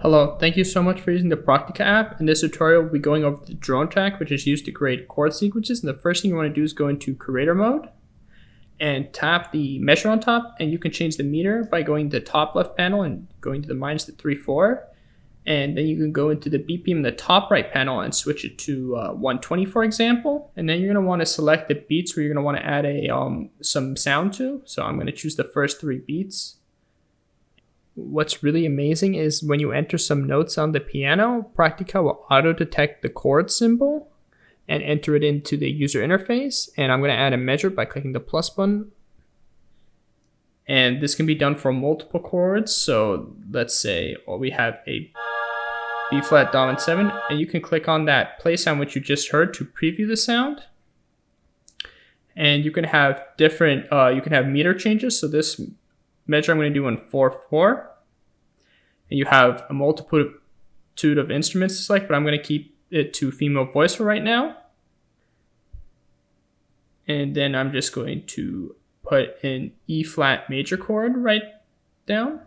Hello, thank you so much for using the Practica app. In this tutorial, we'll be going over the drone track, which is used to create chord sequences. And the first thing you want to do is go into creator mode and tap the measure on top, and you can change the meter by going to the top left panel and going to the -3/4. And then you can go into the BPM in the top right panel and switch it to 120, for example. And then you're going to want to select the beats where you're going to want to add some sound to. So I'm going to choose the first 3 beats. What's really amazing is when you enter some notes on the piano, Practica will auto-detect the chord symbol and enter it into the user interface. And I'm going to add a measure by clicking the plus button. And this can be done for multiple chords. So let's say we have a B flat dominant 7, and you can click on that play sound which you just heard to preview the sound. And you can have different, you can have meter changes. So this measure I'm going to do in 4/4. And you have a multitude of instruments to select, but I'm going to keep it to female voice for right now. And then I'm just going to put an E flat major chord right down.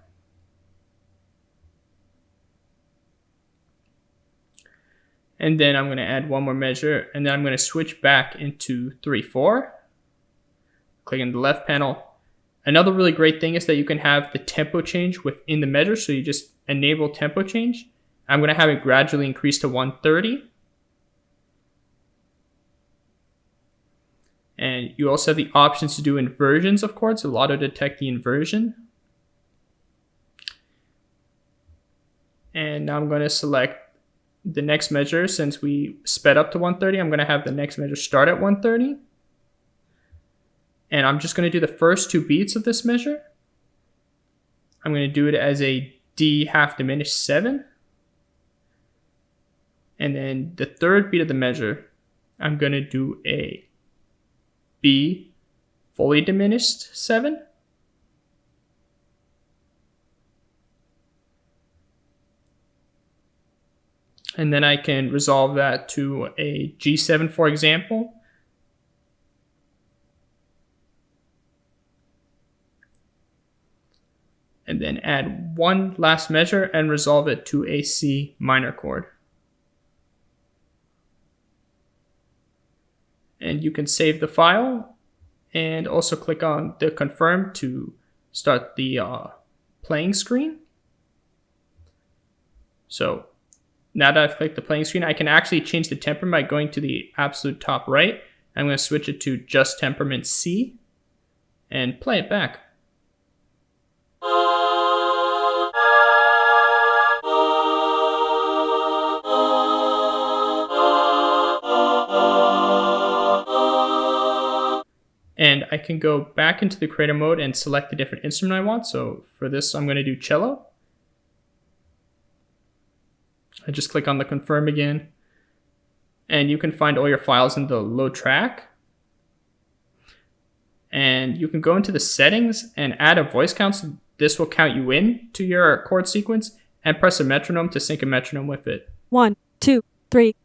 And then I'm going to add one more measure, and then I'm going to switch back into 3/4. Click on the left panel. Another really great thing is that you can have the tempo change within the measure, so you just enable tempo change. I'm going to have it gradually increase to 130. And you also have the options to do inversions of chords. It'll auto-detect the inversion. And now I'm going to select the next measure. Since we sped up to 130, I'm going to have the next measure start at 130. And I'm just going to do the first 2 beats of this measure. I'm going to do it as a D half diminished 7. And then the third beat of the measure, I'm going to do a B fully diminished 7. And then I can resolve that to a G7, for example. And then add one last measure and resolve it to a C minor chord. And you can save the file and also click on the confirm to start the playing screen. So now that I've clicked the playing screen, I can actually change the temperament by going to the absolute top right. I'm going to switch it to just temperament C and play it back. And I can go back into the creator mode and select the different instrument I want. So for this, I'm going to do cello. I just click on the confirm again. And you can find all your files in the load track. And you can go into the settings and add a voice count. So this will count you in to your chord sequence, and press a metronome to sync a metronome with it. 1, 2, 3.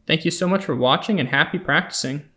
Thank you so much for watching, and happy practicing.